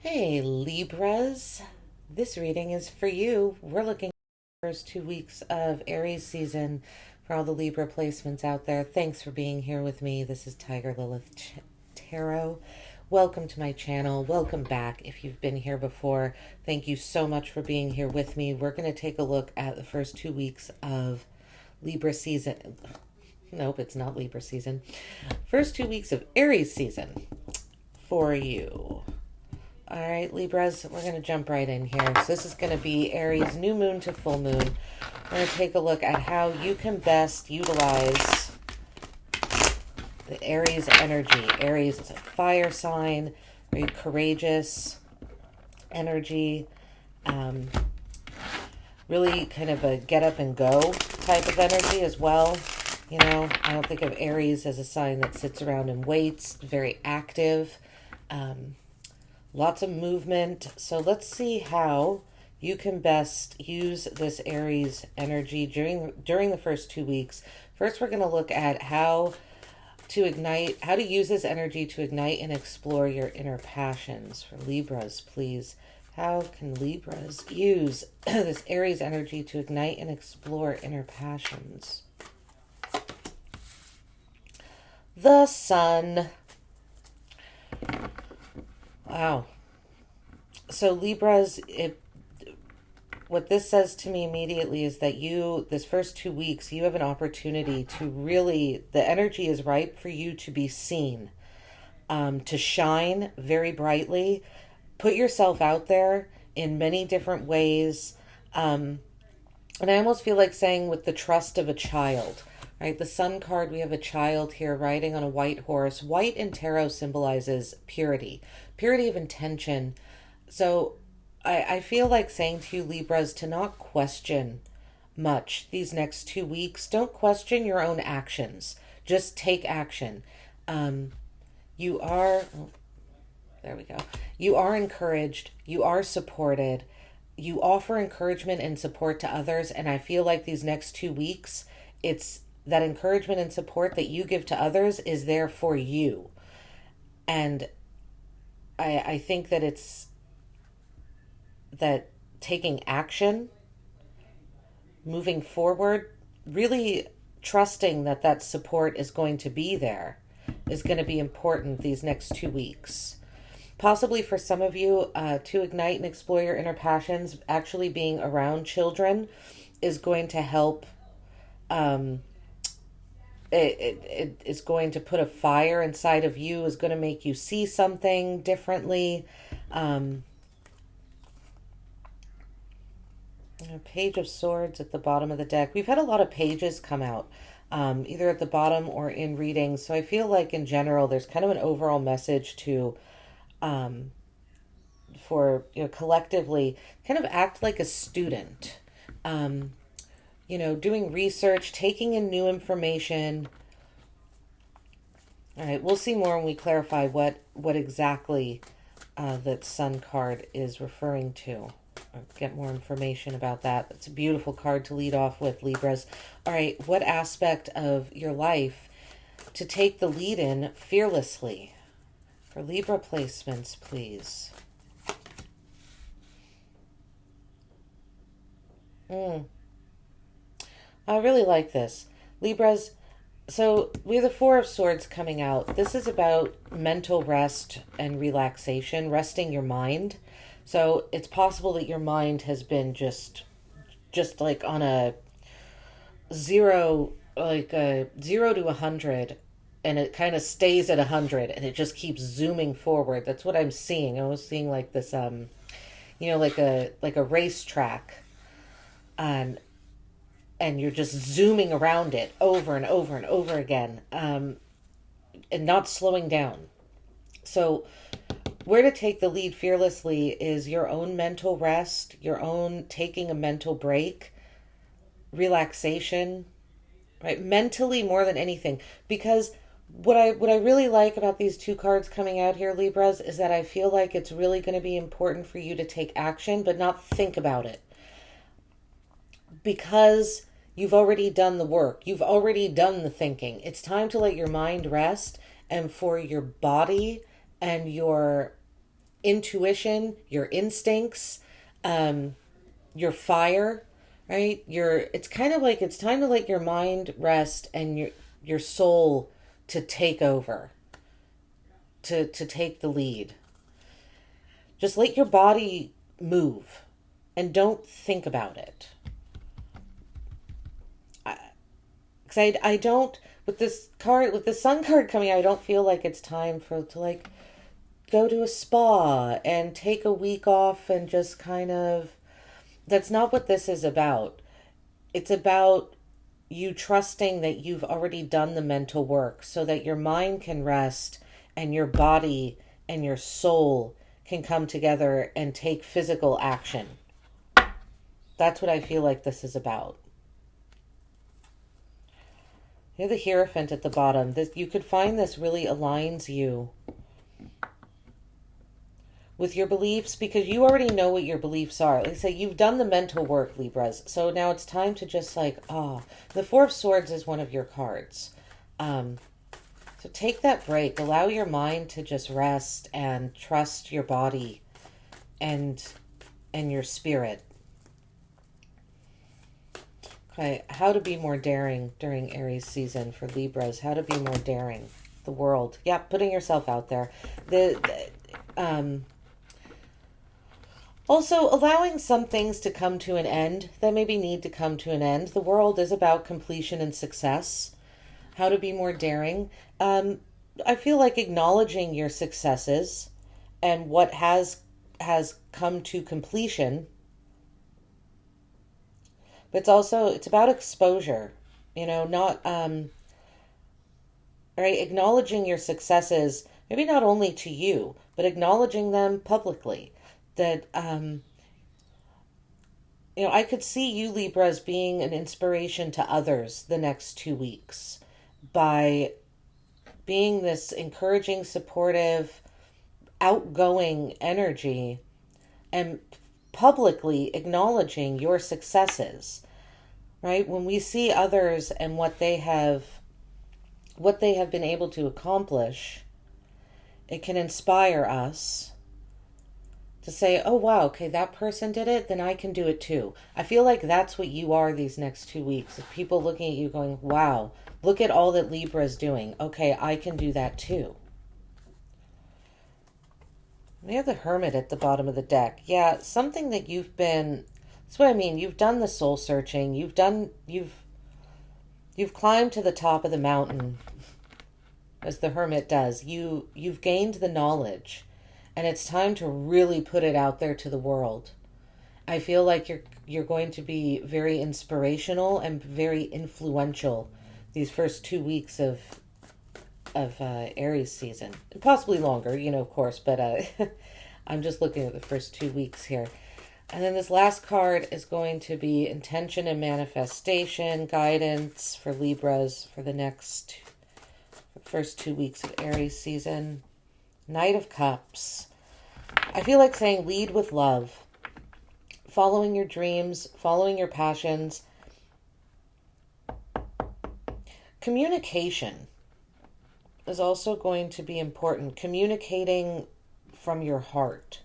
Hey Libras, this reading is for you. We're looking at the first 2 weeks of Aries season for all the Libra placements out there. Thanks for being here with me. This is Tiger Lilith Tarot. Welcome to my channel. Welcome back if you've been here before. Thank you so much for being here with me. We're going to take a look at the first 2 weeks of Libra season. Nope, it's not Libra season. First 2 weeks of Aries season for you. All right, Libras, we're going to jump right in here. So this is going to be Aries new moon to full moon. We're going to take a look at how you can best utilize the Aries energy. Aries is a fire sign, very courageous energy, really kind of a get up and go type of energy as well. You know, I don't think of Aries as a sign that sits around and waits, very active. Lots of movement. So let's see how you can best use this Aries energy during the first 2 weeks. First, we're going to look at how to use this energy to ignite and explore your inner passions. For Libras, please. How can Libras use this Aries energy to ignite and explore inner passions? The Sun. Wow. So Libras, what this says to me immediately is that this first 2 weeks, you have an opportunity to really, the energy is ripe for you to be seen, to shine very brightly, put yourself out there in many different ways. And I almost feel like saying with the trust of a child. Right, the Sun card, we have a child here riding on a white horse. White in tarot symbolizes purity of intention. So I feel like saying to you, Libras, to not question much these next 2 weeks. Don't question your own actions. Just take action. There we go. You are encouraged. You are supported. You offer encouragement and support to others. And I feel like these next 2 weeks, it's that encouragement and support that you give to others is there for you. And I think that it's that taking action, moving forward, really trusting that that support is going to be there is going to be important these next 2 weeks. Possibly for some of you, to ignite and explore your inner passions, actually being around children is going to help. It is going to put a fire inside of you, is going to make you see something differently. Page of Swords at the bottom of the deck. We've had a lot of pages come out, either at the bottom or in readings. So I feel like in general, there's kind of an overall message to, for, collectively kind of act like a student. Doing research, taking in new information. All right, we'll see more when we clarify what exactly that Sun card is referring to. Or get more information about that. It's a beautiful card to lead off with, Libras. All right, what aspect of your life to take the lead in fearlessly? For Libra placements, please. I really like this. Libras, so we have the Four of Swords coming out. This is about mental rest and relaxation, resting your mind. So it's possible that your mind has been just like on a zero, like a 0 to 100, and it kind of stays at 100, and it just keeps zooming forward. That's what I'm seeing. I was seeing like this, like a racetrack, and you're just zooming around it over and over and over again, and not slowing down. So where to take the lead fearlessly is your own mental rest, your own taking a mental break, relaxation, right? Mentally more than anything. Because what I really like about these two cards coming out here, Libras, is that I feel like it's really going to be important for you to take action, but not think about it. Because you've already done the work. You've already done the thinking. It's time to let your mind rest and for your body and your intuition, your instincts, your fire, right? It's kind of like it's time to let your mind rest and your soul to take over, to take the lead. Just let your body move and don't think about it. Because I don't, with this card, with the sun card coming out, I don't feel like it's time to like go to a spa and take a week off and just kind of, that's not what this is about. It's about you trusting that you've already done the mental work so that your mind can rest and your body and your soul can come together and take physical action. That's what I feel like this is about. You're the Hierophant at the bottom. You could find this really aligns you with your beliefs because you already know what your beliefs are. Like I say, you've done the mental work, Libras. So now it's time to just like, the Four of Swords is one of your cards. So take that break. Allow your mind to just rest and trust your body and your spirit. Okay, how to be more daring during Aries season for Libras. How to be more daring. The world. Yeah, putting yourself out there. Also, allowing some things to come to an end that maybe need to come to an end. The world is about completion and success. How to be more daring. I feel like acknowledging your successes and what has come to completion. But it's about exposure. Not right, acknowledging your successes, maybe not only to you, but acknowledging them publicly. That I could see you, Libras, being an inspiration to others the next 2 weeks by being this encouraging, supportive, outgoing energy and publicly acknowledging your successes, right? When we see others and what they have been able to accomplish, it can inspire us to say, oh, wow, okay, that person did it, then I can do it too. I feel like that's what you are these next 2 weeks. Of people looking at you going, wow, look at all that Libra is doing. Okay, I can do that too. We have the Hermit at the bottom of the deck. Yeah, something that that's what I mean. You've done the soul searching. You've climbed to the top of the mountain, as the Hermit does. You've gained the knowledge. And it's time to really put it out there to the world. I feel like you're going to be very inspirational and very influential these first 2 weeks of Aries season. And possibly longer, of course, but I'm just looking at the first 2 weeks here. And then this last card is going to be intention and manifestation, guidance for Libras for the first 2 weeks of Aries season. Knight of Cups. I feel like saying lead with love. Following your dreams, following your passions. Communication is also going to be important. Communicating from your heart.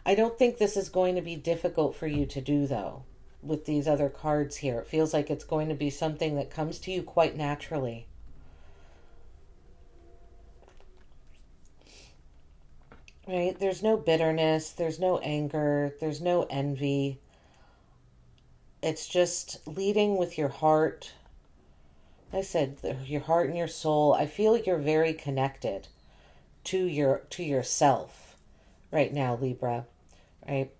I don't think this is going to be difficult for you to do, though, with these other cards here. It feels like it's going to be something that comes to you quite naturally. Right? There's no bitterness. There's no anger. There's no envy. It's just leading with your heart. I said your heart and your soul. I feel you're very connected to yourself right now, Libra. Right?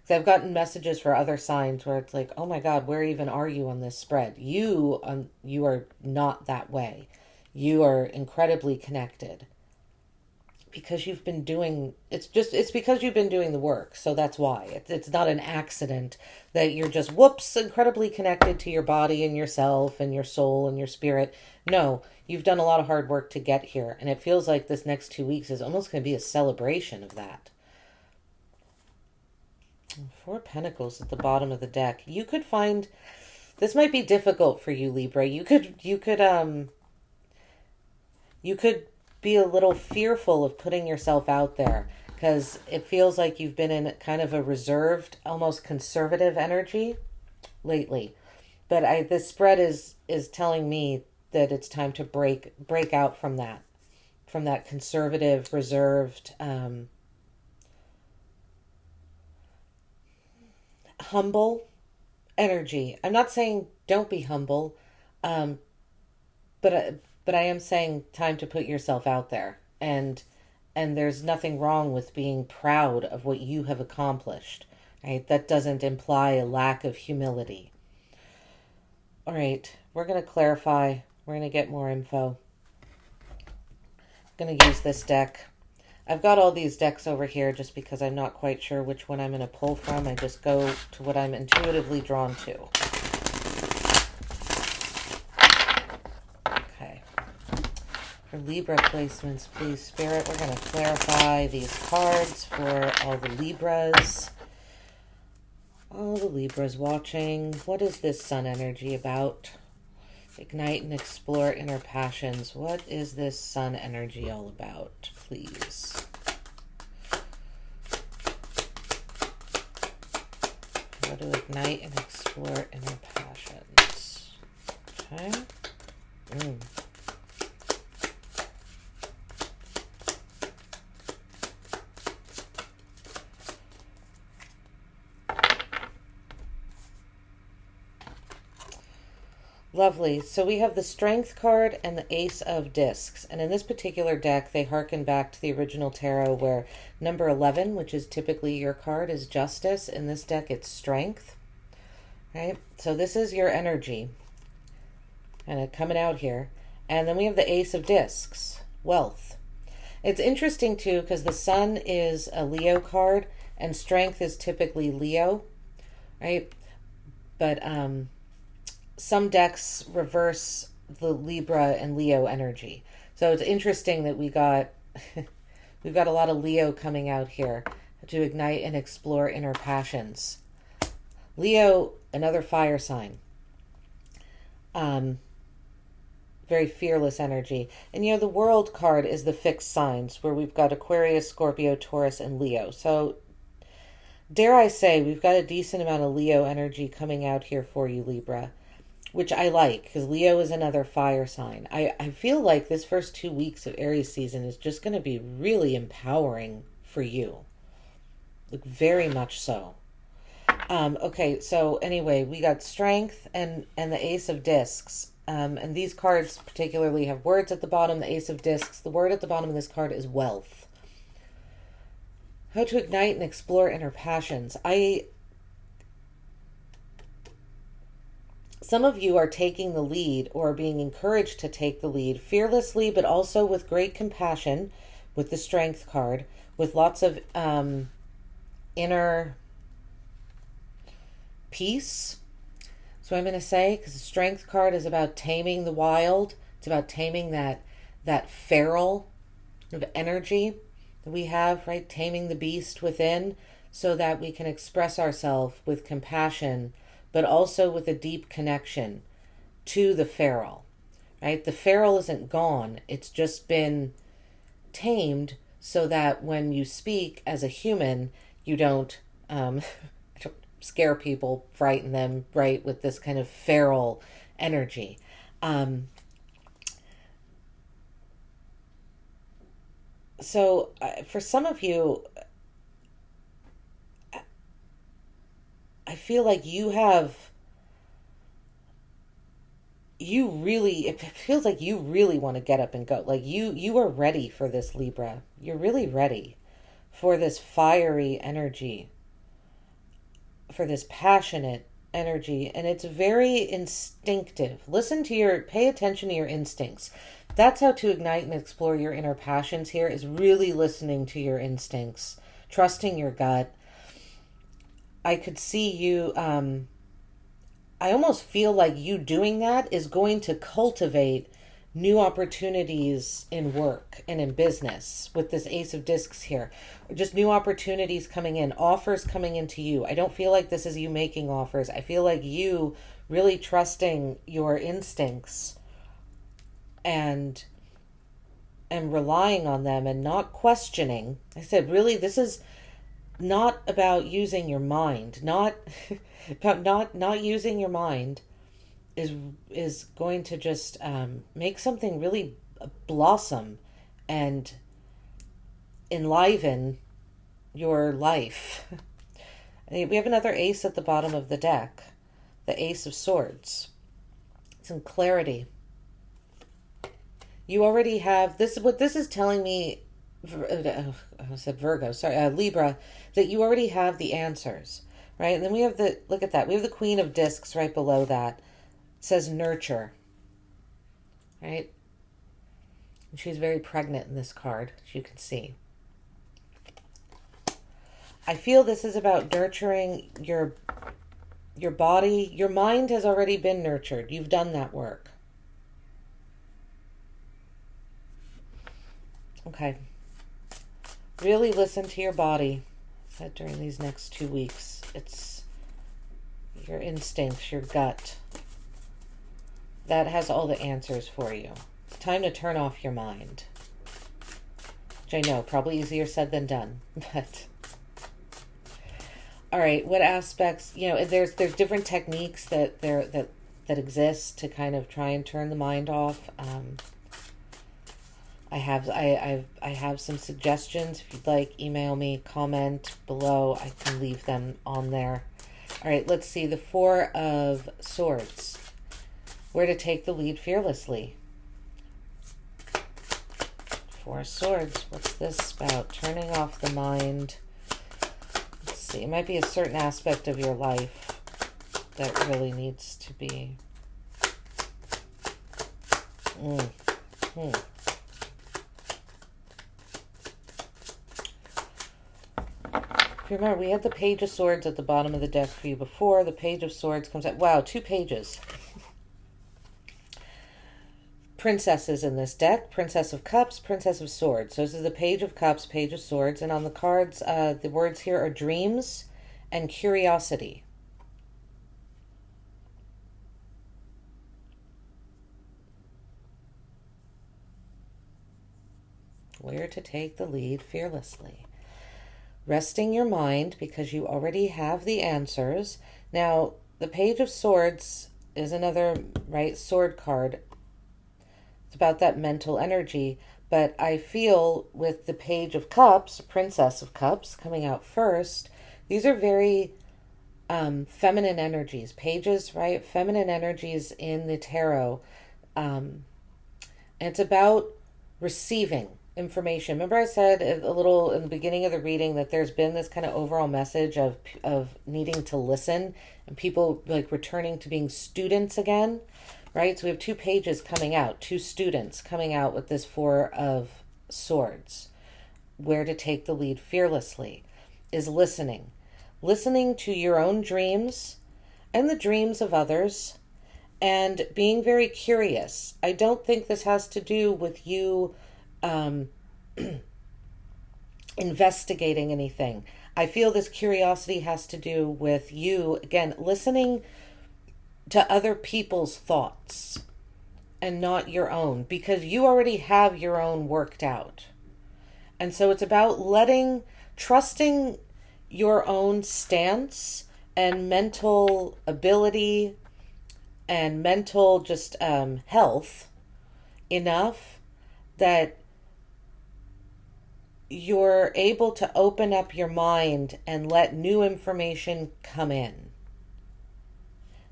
So I've gotten messages for other signs where it's like, oh my God, where even are you on this spread? You are not that way. You are incredibly connected. Because you've been doing, it's because you've been doing the work. So that's why. It's not an accident that you're just, incredibly connected to your body and yourself and your soul and your spirit. No, you've done a lot of hard work to get here. And it feels like this next 2 weeks is almost going to be a celebration of that. 4 Pentacles at the bottom of the deck. You could find, this might be difficult for you, Libra. You could be a little fearful of putting yourself out there because it feels like you've been in kind of a reserved, almost conservative energy lately. But this spread is telling me that it's time to break out from that conservative, reserved, humble energy. I'm not saying don't be humble, um, but I am saying time to put yourself out there, and there's nothing wrong with being proud of what you have accomplished. Right? That doesn't imply a lack of humility. All right, we're going to clarify. We're going to get more info. I'm going to use this deck. I've got all these decks over here just because I'm not quite sure which one I'm going to pull from. I just go to what I'm intuitively drawn to. Okay. For Libra placements, please, Spirit, we're going to clarify these cards for all the Libras. All the Libras watching. What is this sun energy about? Ignite and explore inner passions. What is this sun energy all about, please? How to ignite and explore inner passions. Okay. Lovely. So we have the Strength card and the Ace of Discs. And in this particular deck, they harken back to the original tarot where number 11, which is typically your card, is Justice. In this deck, it's Strength. Right? So this is your energy. And coming out here. And then we have the Ace of Discs, Wealth. It's interesting, too, because the Sun is a Leo card and Strength is typically Leo. Right? But, some decks reverse the Libra and Leo energy. So it's interesting that we've got a lot of Leo coming out here to ignite and explore inner passions. Leo, another fire sign. Very fearless energy. And the World card is the fixed signs where we've got Aquarius, Scorpio, Taurus, and Leo. So dare I say we've got a decent amount of Leo energy coming out here for you, Libra. Which I like, because Leo is another fire sign. I feel like this first 2 weeks of Aries season is just going to be really empowering for you. Like, very much so. Okay, so anyway, we got Strength and the Ace of Discs. And these cards particularly have words at the bottom. The Ace of Discs, the word at the bottom of this card is Wealth. How to ignite and explore inner passions. Some of you are taking the lead or being encouraged to take the lead fearlessly, but also with great compassion with the Strength card, with lots of inner peace. So I'm going to say, because the Strength card is about taming the wild. It's about taming that feral of energy that we have, right? Taming the beast within so that we can express ourselves with compassion, but also with a deep connection to the feral, right? The feral isn't gone. It's just been tamed so that when you speak as a human, you don't scare people, frighten them, right? With this kind of feral energy. So for some of you, I feel like it feels like you really want to get up and go. Like you are ready for this, Libra. You're really ready for this fiery energy, for this passionate energy. And it's very instinctive. Pay attention to your instincts. That's how to ignite and explore your inner passions here, is really listening to your instincts, trusting your gut. I could see you, I almost feel like you doing that is going to cultivate new opportunities in work and in business with this Ace of Discs here. Just new opportunities coming in, offers coming into you. I don't feel like this is you making offers. I feel like you really trusting your instincts and and relying on them and not questioning. I said, really, this is not about using your mind, not about not using your mind is going to just make something really blossom and enliven your life. We have another ace at the bottom of the deck, the Ace of Swords. Some clarity. You already have this. What this is telling me, I said Virgo, sorry, Libra, that you already have the answers, right? And then we have the, look at that, we have the Queen of Discs right below that. It says nurture, right? And she's very pregnant in this card, as you can see. I feel this is about nurturing your body. Your mind has already been nurtured. You've done that work. Okay. Really listen to your body. I said during these next 2 weeks. It's your instincts, your gut. That has all the answers for you. It's time to turn off your mind. Which I know, probably easier said than done. But all right, what aspects, there's different techniques that exist to kind of try and turn the mind off. I have some suggestions. If you'd like, email me, comment below. I can leave them on there. All right, let's see. The Four of Swords. Where to take the lead fearlessly. Four of Swords. What's this about? Turning off the mind. Let's see. It might be a certain aspect of your life that really needs to be. If you remember, we had the Page of Swords at the bottom of the deck for you before. The Page of Swords comes out. Wow, 2 pages. Princesses in this deck. Princess of Cups, Princess of Swords. So this is the Page of Cups, Page of Swords. And on the cards, the words here are dreams and curiosity. Where to take the lead fearlessly. Resting your mind because you already have the answers. Now, the Page of Swords is another, right, sword card. It's about that mental energy. But I feel with the Page of Cups, Princess of Cups, coming out first, these are very feminine energies. Pages, right? Feminine energies in the tarot. And it's about receiving information. Remember I said a little in the beginning of the reading that there's been this kind of overall message of needing to listen and people like returning to being students again, right? So we have 2 pages coming out, 2 students coming out with this Four of Swords. Where to take the lead fearlessly is listening. Listening to your own dreams and the dreams of others and being very curious. I don't think this has to do with you investigating anything. I feel this curiosity has to do with you, again, listening to other people's thoughts and not your own, because you already have your own worked out. And so it's about trusting your own stance and mental ability and mental just health enough that you're able to open up your mind and let new information come in.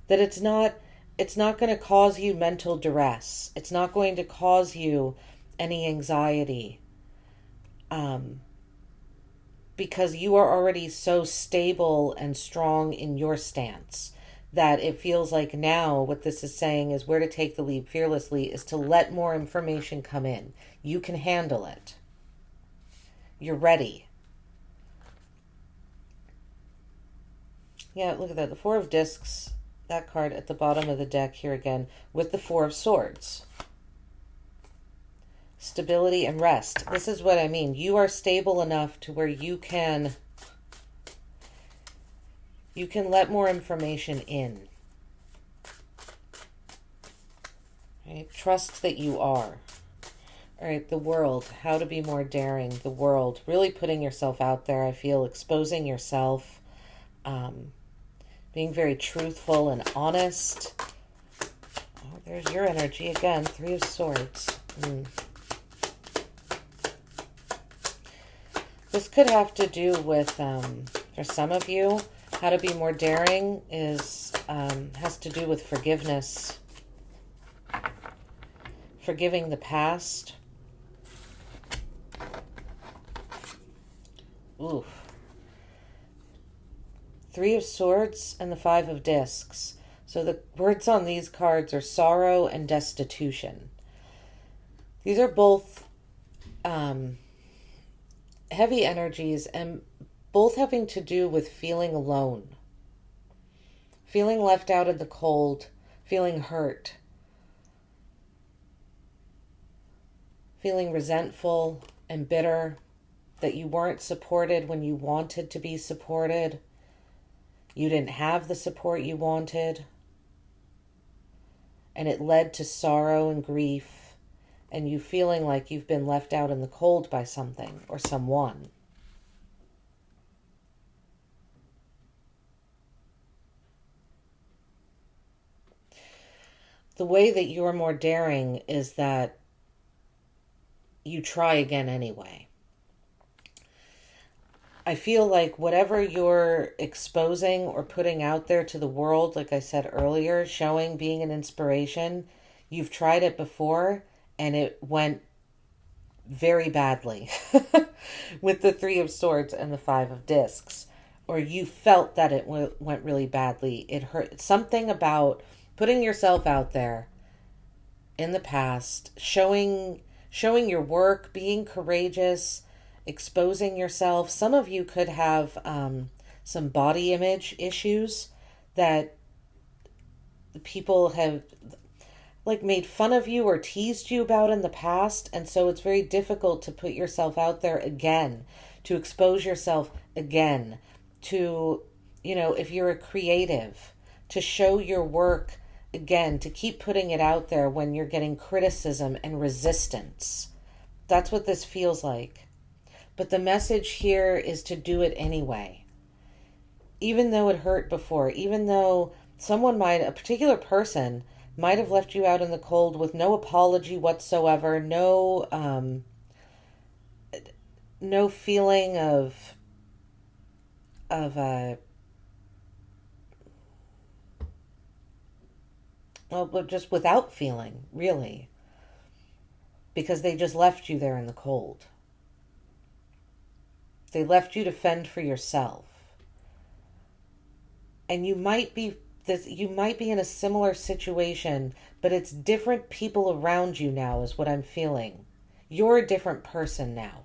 That it's not going to cause you mental duress. It's not going to cause you any anxiety. Because you are already so stable and strong in your stance that it feels like now what this is saying is where to take the lead fearlessly is to let more information come in. You can handle it. You're ready. Yeah, look at that. The Four of Discs, that card at the bottom of the deck here again, with the Four of Swords. Stability and rest. This is what I mean. You are stable enough to where you can let more information in. Right? Trust that you are. All right, the world, how to be more daring. The world, really putting yourself out there. I feel exposing yourself, being very truthful and honest. Oh, there's your energy again, Three of Swords. This could have to do with, for some of you, how to be more daring has to do with forgiveness. Forgiving the past. Oof. Three of Swords and the Five of Discs. So the words on these cards are sorrow and destitution. These are both heavy energies and both having to do with feeling alone. Feeling left out in the cold. Feeling hurt. Feeling resentful and bitter that you weren't supported when you wanted to be supported. You didn't have the support you wanted. And it led to sorrow and grief and you feeling like you've been left out in the cold by something or someone. The way that you're more daring is that you try again anyway. I feel like whatever you're exposing or putting out there to the world, like I said earlier, showing, being an inspiration, you've tried it before and it went very badly with the Three of Swords and the Five of Discs. Or you felt that it went really badly. It hurt. Something about putting yourself out there in the past, showing your work, being courageous, exposing yourself. Some of you could have some body image issues that people have like made fun of you or teased you about in the past. And so it's very difficult to put yourself out there again, to expose yourself again, to, if you're a creative, to show your work again, to keep putting it out there when you're getting criticism and resistance. That's what this feels like. But the message here is to do it anyway. Even though it hurt before, even though a particular person might have left you out in the cold with no apology whatsoever, no feeling of just without feeling, really. Because they just left you there in the cold. They left you to fend for yourself. And you might be in a similar situation, but it's different people around you now is what I'm feeling. You're a different person now.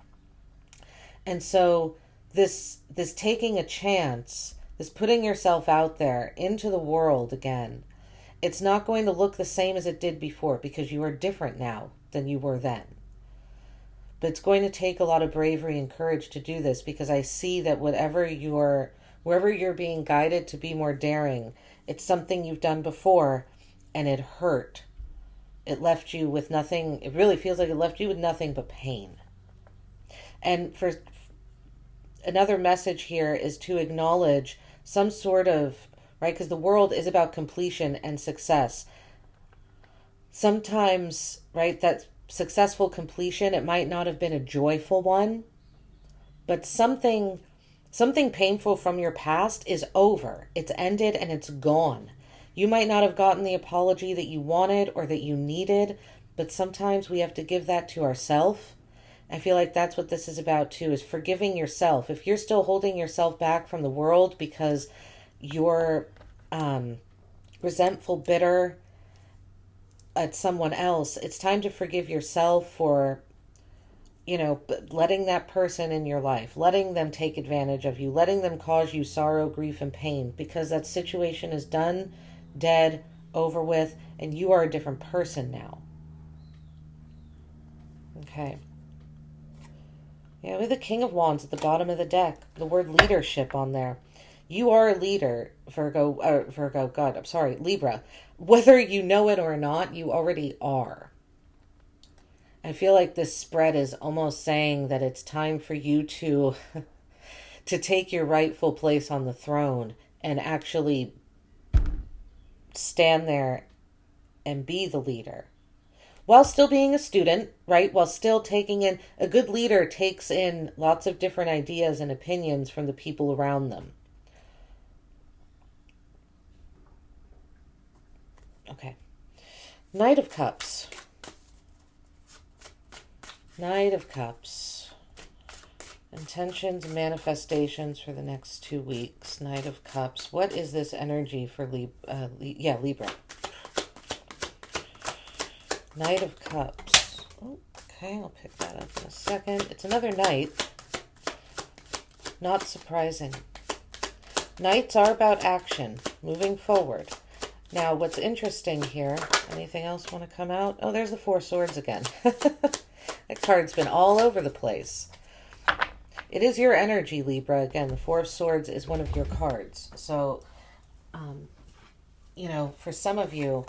And so this taking a chance, this putting yourself out there into the world again, it's not going to look the same as it did before because you are different now than you were then. But it's going to take a lot of bravery and courage to do this because I see that wherever you're being guided to be more daring, it's something you've done before and it hurt. It left you with nothing. It really feels like it left you with nothing but pain. And for another message here is to acknowledge some sort of, right, because the world is about completion and success. Sometimes, right, that successful completion, it might not have been a joyful one, but something painful from your past is over. It's ended and it's gone. You might not have gotten the apology that you wanted or that you needed, but sometimes we have to give that to ourselves. I feel like that's what this is about too, is forgiving yourself. If you're still holding yourself back from the world because you're resentful, bitter at someone else, it's time to forgive yourself for, letting that person in your life, letting them take advantage of you, letting them cause you sorrow, grief, and pain, because that situation is done, dead, over with, and you are a different person now. Okay. Yeah, with the King of Wands at the bottom of the deck, the word leadership on there. You are a leader, Libra. Whether you know it or not, you already are. I feel like this spread is almost saying that it's time for you to to take your rightful place on the throne and actually stand there and be the leader while still being a student, right? While still taking in, a good leader takes in lots of different ideas and opinions from the people around them. Okay. Knight of Cups. Knight of Cups. Intentions, manifestations for the next 2 weeks. Knight of Cups. What is this energy for Libra? Knight of Cups. Oh, okay, I'll pick that up in a second. It's another knight. Not surprising. Knights are about action, moving forward. Now, what's interesting here, anything else want to come out? Oh, there's the Four of Swords again. That card's been all over the place. It is your energy, Libra. Again, the Four of Swords is one of your cards. So, for some of you,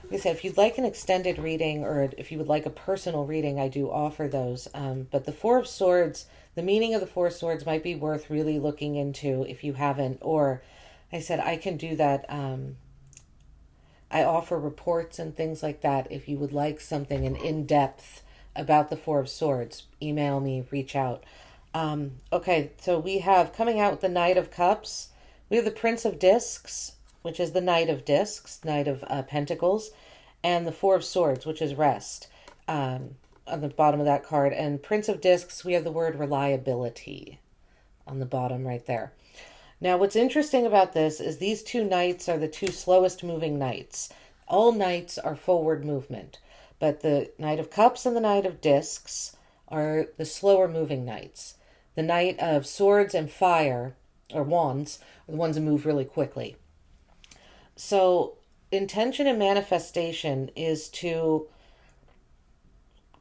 like I said, if you'd like an extended reading or if you would like a personal reading, I do offer those. But the Four of Swords, the meaning of the Four of Swords might be worth really looking into if you haven't. Or, I said, I can do that. I offer reports and things like that. If you would like something in-depth about the Four of Swords, email me, reach out. Okay, so we have coming out with the Knight of Cups. We have the Prince of Discs, which is the Knight of Discs, Knight of Pentacles, and the Four of Swords, which is rest, on the bottom of that card. And Prince of Discs, we have the word reliability on the bottom right there. Now, what's interesting about this is these two knights are the two slowest moving knights. All knights are forward movement, but the Knight of Cups and the Knight of Discs are the slower moving knights. The Knight of Swords and Fire, or Wands, are the ones that move really quickly. So, intention and manifestation is to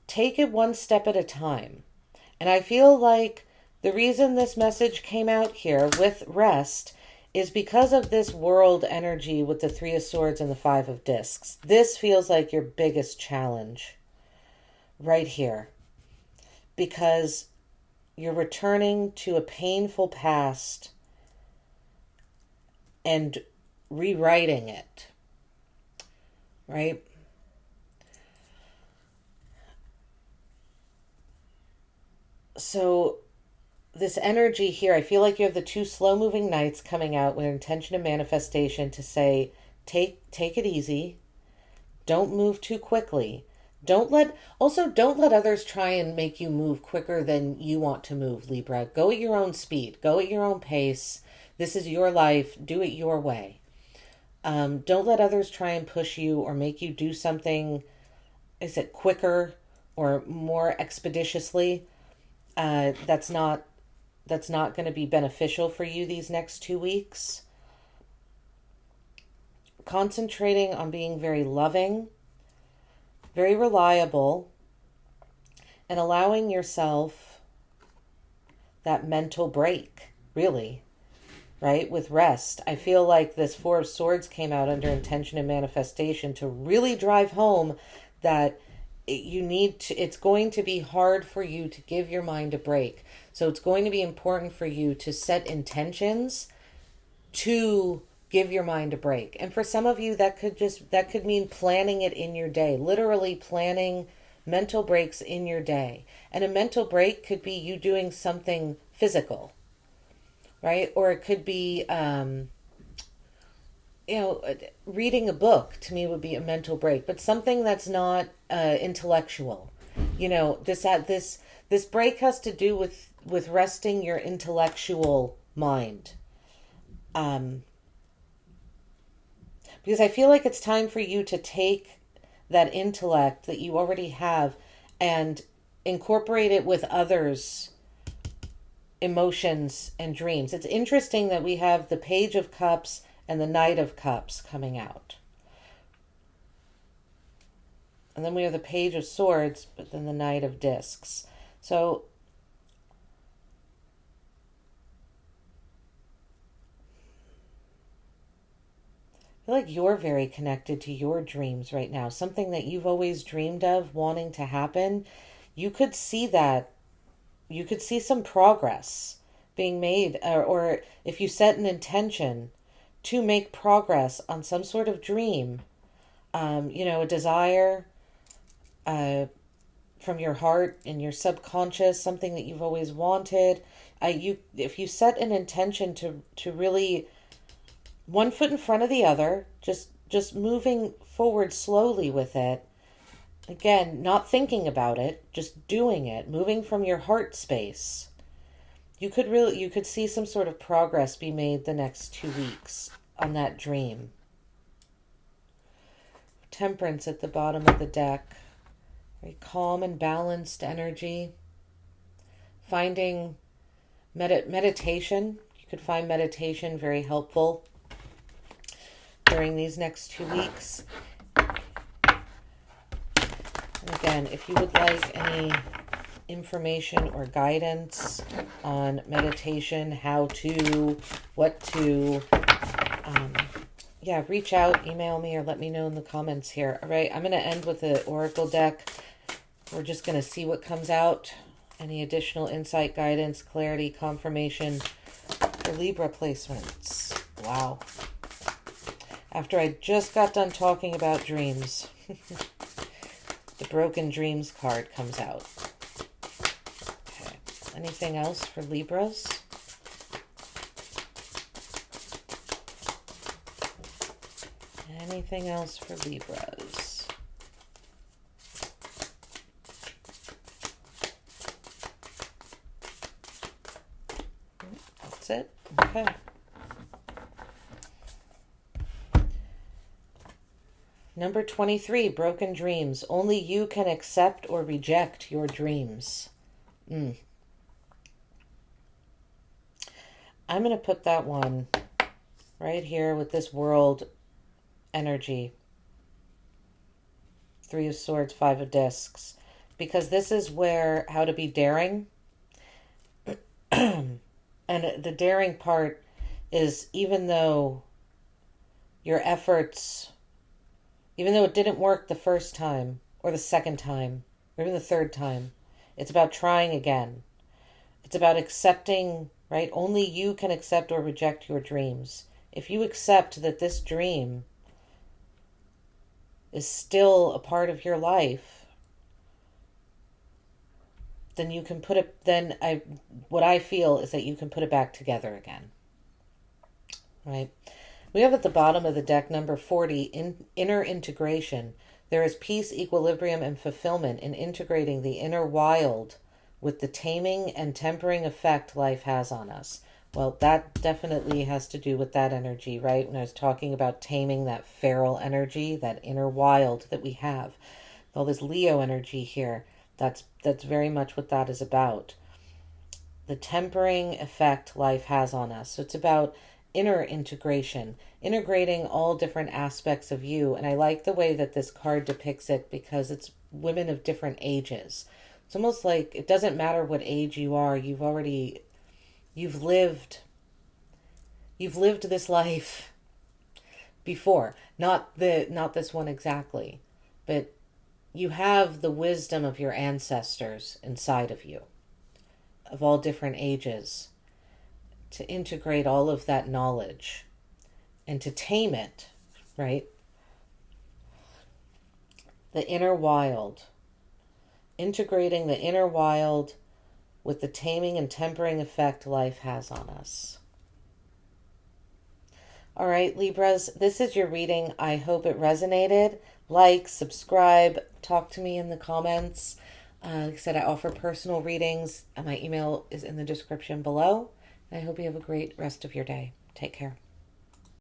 take it one step at a time. And I feel like the reason this message came out here with rest is because of this world energy with the Three of Swords and the Five of Discs. This feels like your biggest challenge right here, because you're returning to a painful past and rewriting it, right? So this energy here, I feel like you have the two slow-moving knights coming out with intention and manifestation to say, take it easy. Don't move too quickly. Don't let others try and make you move quicker than you want to move, Libra. Go at your own speed. Go at your own pace. This is your life. Do it your way. Don't let others try and push you or make you do something, is it quicker or more expeditiously? That's not going to be beneficial for you these next 2 weeks. Concentrating on being very loving, very reliable, and allowing yourself that mental break, really, right? With rest. I feel like this Four of Swords came out under intention and manifestation to really drive home that it's going to be hard for you to give your mind a break. So it's going to be important for you to set intentions to give your mind a break. And for some of you, that could mean planning it in your day, literally planning mental breaks in your day. And a mental break could be you doing something physical, right? Or it could be, reading a book to me would be a mental break, but something that's not intellectual. This break has to do with resting your intellectual mind. Because I feel like it's time for you to take that intellect that you already have and incorporate it with others' emotions and dreams. It's interesting that we have the Page of Cups and the Knight of Cups coming out. And then we have the Page of Swords, but then the Knight of Discs. So I feel like you're very connected to your dreams right now. Something that you've always dreamed of wanting to happen. You could see that. You could see some progress being made, or if you set an intention to make progress on some sort of dream, a desire from your heart and your subconscious, something that you've always wanted. If you set an intention to really one foot in front of the other, just moving forward slowly with it. Again, not thinking about it, just doing it, moving from your heart space. You could see some sort of progress be made the next 2 weeks on that dream. Temperance at the bottom of the deck. Very calm and balanced energy. Finding meditation. You could find meditation very helpful during these next 2 weeks. And again, if you would like any information or guidance on meditation, how to, what to, reach out, email me, or let me know in the comments here. All right, I'm going to end with the Oracle deck. We're just going to see what comes out. Any additional insight, guidance, clarity, confirmation for Libra placements. Wow. After I just got done talking about dreams, the Broken Dreams card comes out. Okay. Anything else for Libras? Anything else for Libras? That's it? Okay. Number 23, Broken Dreams. Only you can accept or reject your dreams. I'm going to put that one right here with this world energy. 3 of Swords, 5 of Discs. Because this is where how to be daring. And the daring part is even though your efforts, even though it didn't work the first time or the second time or even the third time, it's about trying again. It's about accepting, right? Only you can accept or reject your dreams. If you accept that this dream is still a part of your life, then you can put it, what I feel is that you can put it back together again. Right? We have at the bottom of the deck number 40, inner integration. There is peace, equilibrium, and fulfillment in integrating the inner wild with the taming and tempering effect life has on us. Well, that definitely has to do with that energy, right? When I was talking about taming that feral energy, that inner wild that we have. All this Leo energy here, that's very much what that is about. The tempering effect life has on us. So it's about inner integration, integrating all different aspects of you. And I like the way that this card depicts it because it's women of different ages. It's almost like it doesn't matter what age you are, you've lived this life before. Not this one exactly, but you have the wisdom of your ancestors inside of you, of all different ages, to integrate all of that knowledge and to tame it, right? The inner wild. Integrating the inner wild with the taming and tempering effect life has on us. All right, Libras, this is your reading. I hope it resonated. Like, subscribe, talk to me in the comments. Like I said, I offer personal readings. My email is in the description below. I hope you have a great rest of your day. Take care.